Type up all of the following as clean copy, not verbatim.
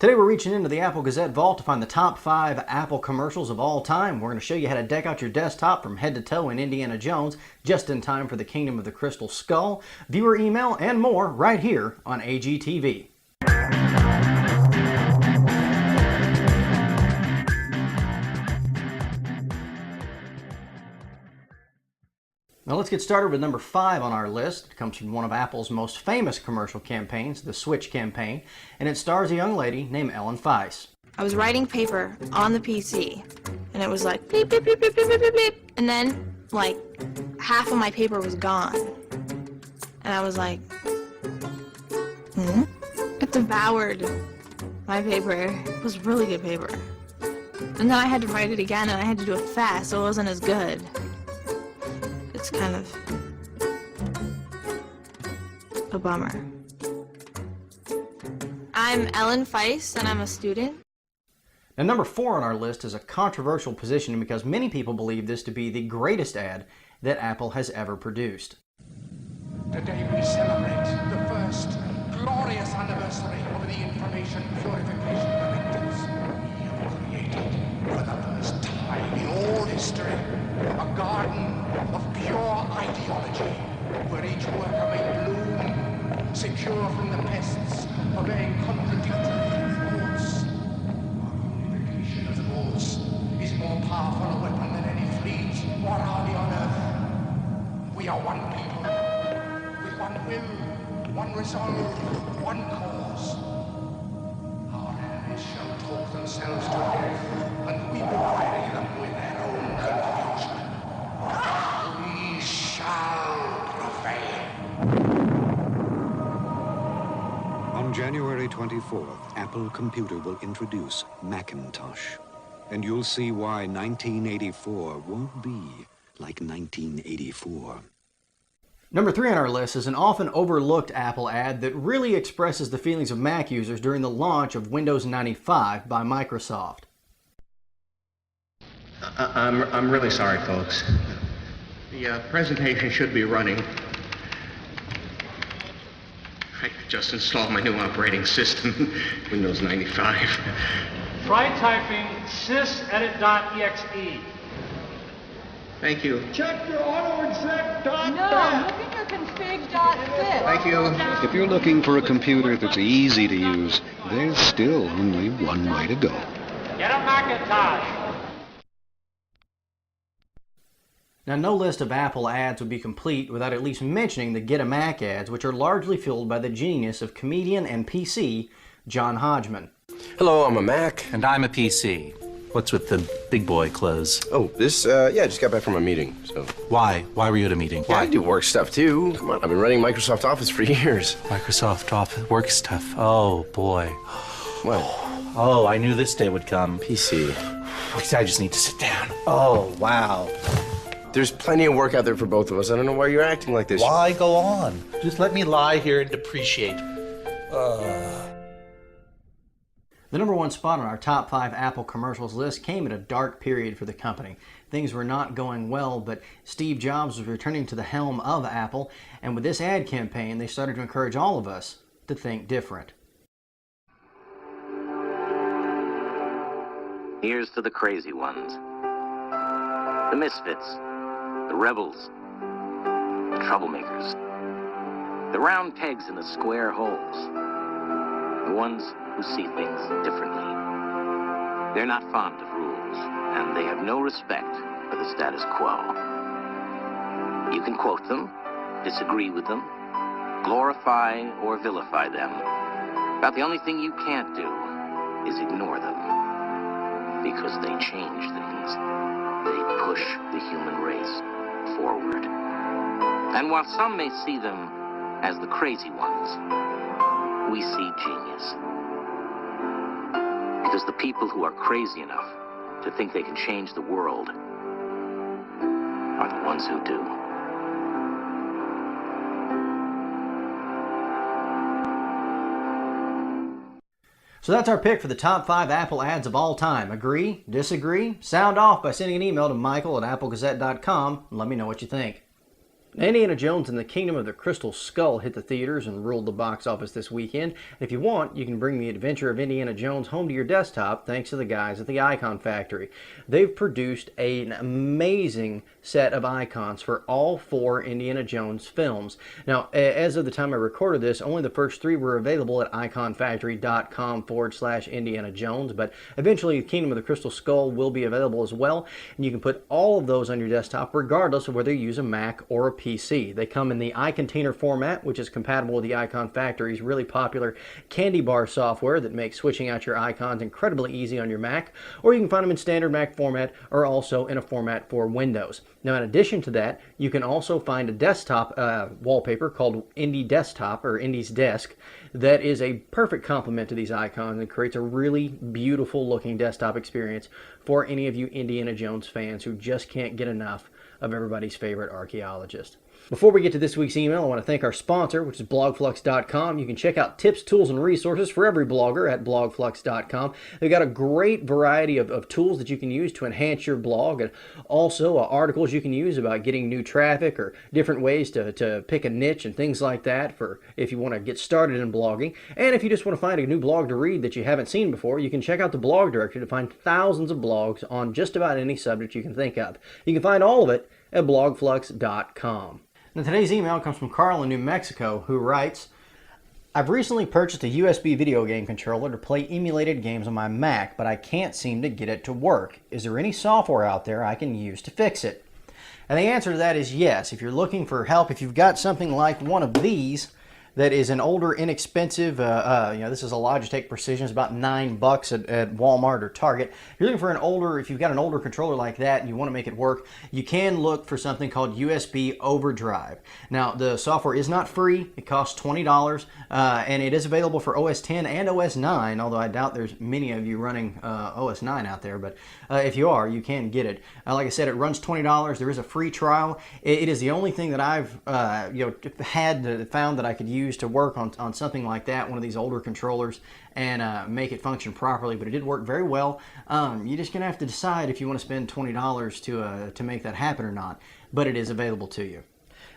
Today we're reaching into the Apple Gazette vault to find the top 5 Apple commercials of all time. We're going to show you how to deck out your desktop from head to toe in Indiana Jones, just in time for the Kingdom of the Crystal Skull, viewer email, and more right here on AGTV. Now let's get started with number 5 on our list. It comes from one of Apple's most famous commercial campaigns, the Switch campaign, and it stars a young lady named Ellen Feist. I was writing paper on the PC, and it was like beep, beep, beep, beep, beep, beep, beep, beep, and then like half of my paper was gone. And I was like, It devoured my paper. It was really good paper. And then I had to write it again, and I had to do it fast, so it wasn't as good. It's kind of a bummer. I'm Ellen Feist, and I'm a student. Now, number 4 on our list is a controversial position because many people believe this to be the greatest ad that Apple has ever produced. Today we celebrate the first glorious anniversary of the information purification directives. We have created, for the first time in all history, a garden of pure ideology, where each worker may bloom, secure from the pests, obeying contradictory thoughts. Our unification of thoughts is more powerful a weapon than any fleet or army on earth. We are one people, with one will, one resolve, one cause. Our enemies shall talk themselves to death, and we will bury them with their own confusion. We shall prevail. On January 24th, Apple Computer will introduce Macintosh. And you'll see why 1984 won't be like 1984. Number 3 on our list is an often overlooked Apple ad that really expresses the feelings of Mac users during the launch of Windows 95 by Microsoft. I'm really sorry, folks. The presentation should be running. I just installed my new operating system, Windows 95. Try typing sysedit.exe. Thank you. Check your autoexec.bat. No, look at your config.zip. Thank you. If you're looking for a computer that's easy to use, there's still only one way to go. Get a Macintosh. Now, no list of Apple ads would be complete without at least mentioning the Get a Mac ads, which are largely fueled by the genius of comedian and PC John Hodgman. Hello, I'm a Mac. And I'm a PC. What's with the big boy clothes? Oh, this, yeah, just got back from a meeting, so. Why? Why were you at a meeting? Yeah, Why? I do work stuff too. Come on, I've been running Microsoft Office for years. Microsoft Office work stuff. Oh, boy. What? Oh, I knew this day would come. PC. I just need to sit down. Oh, wow. There's plenty of work out there for both of us. I don't know why you're acting like this. Why go on? Just let me lie here and depreciate. The number 1 spot on our top 5 Apple commercials list came at a dark period for the company. Things were not going well, but Steve Jobs was returning to the helm of Apple, and with this ad campaign, they started to encourage all of us to think different. Here's to the crazy ones, the misfits, the rebels, the troublemakers, the round pegs in the square holes, the ones who see things differently. They're not fond of rules, and they have no respect for the status quo. You can quote them, disagree with them, glorify or vilify them. About the only thing you can't do is ignore them, because they change things. They push the human race forward. And while some may see them as the crazy ones, we see genius. Because the people who are crazy enough to think they can change the world are the ones who do. So that's our pick for the top 5 Apple ads of all time. Agree? Disagree? Sound off by sending an email to michael@applegazette.com and let me know what you think. Indiana Jones and the Kingdom of the Crystal Skull hit the theaters and ruled the box office this weekend. If you want, you can bring the adventure of Indiana Jones home to your desktop thanks to the guys at the Icon Factory. They've produced an amazing set of icons for all 4 Indiana Jones films. Now, as of the time I recorded this, only the first 3 were available at iconfactory.com/Indiana Jones, but eventually the Kingdom of the Crystal Skull will be available as well, and you can put all of those on your desktop regardless of whether you use a Mac or a PC. They come in the iContainer format, which is compatible with the Icon Factory's really popular Candy Bar software that makes switching out your icons incredibly easy on your Mac, or you can find them in standard Mac format or also in a format for Windows. Now, in addition to that, you can also find a desktop wallpaper called Indie Desktop or Indie's Desk that is a perfect complement to these icons and creates a really beautiful looking desktop experience for any of you Indiana Jones fans who just can't get enough of everybody's favorite archaeologist. Before we get to this week's email, I want to thank our sponsor, which is blogflux.com. You can check out tips, tools, and resources for every blogger at blogflux.com. They've got a great variety of tools that you can use to enhance your blog, and also articles you can use about getting new traffic or different ways to pick a niche and things like that for if you want to get started in blogging. And if you just want to find a new blog to read that you haven't seen before, you can check out the blog directory to find thousands of blogs on just about any subject you can think of. You can find all of it at blogflux.com. Now, today's email comes from Carl in New Mexico, who writes, I've recently purchased a USB video game controller to play emulated games on my Mac, but I can't seem to get it to work. Is there any software out there I can use to fix it? And the answer to that is yes. If you're looking for help, if you've got something like one of these that is an older, inexpensive, this is a Logitech Precision. It's about $9 at Walmart or Target. If you're looking for if you've got an older controller like that and you want to make it work, you can look for something called USB Overdrive. Now, the software is not free. It costs $20, and it is available for OS X and OS 9, although I doubt there's many of you running OS 9 out there, but if you are, you can get it. Like I said, it runs $20. There is a free trial. It is the only thing that I've found that I could use to work on something like that, one of these older controllers, and make it function properly, but it did work very well. You're just gonna have to decide if you want to spend $20 to make that happen or not, but it is available to you.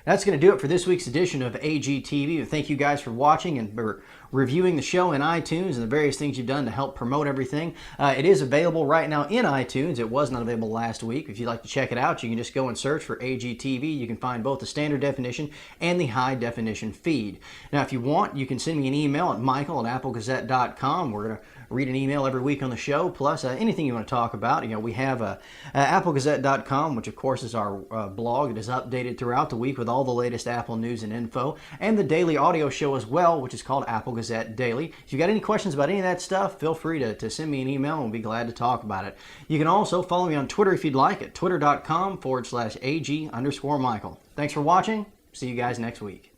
That's going to do it for this week's edition of AGTV. Thank you guys for watching and for reviewing the show in iTunes and the various things you've done to help promote everything. It is available right now in iTunes. It was not available last week. If you'd like to check it out, you can just go and search for AGTV. You can find both the standard definition and the high definition feed. Now, if you want, you can send me an email at michael@applegazette.com. We're going to read an email every week on the show, plus anything you want to talk about. We have applegazette.com, which of course is our blog. It is updated throughout the week with all the latest Apple news and info, and the daily audio show as well, which is called Apple Gazette Daily. If you've got any questions about any of that stuff, feel free to send me an email and we'll be glad to talk about it. You can also follow me on Twitter if you'd like at twitter.com/AG_Michael. Thanks for watching. See you guys next week.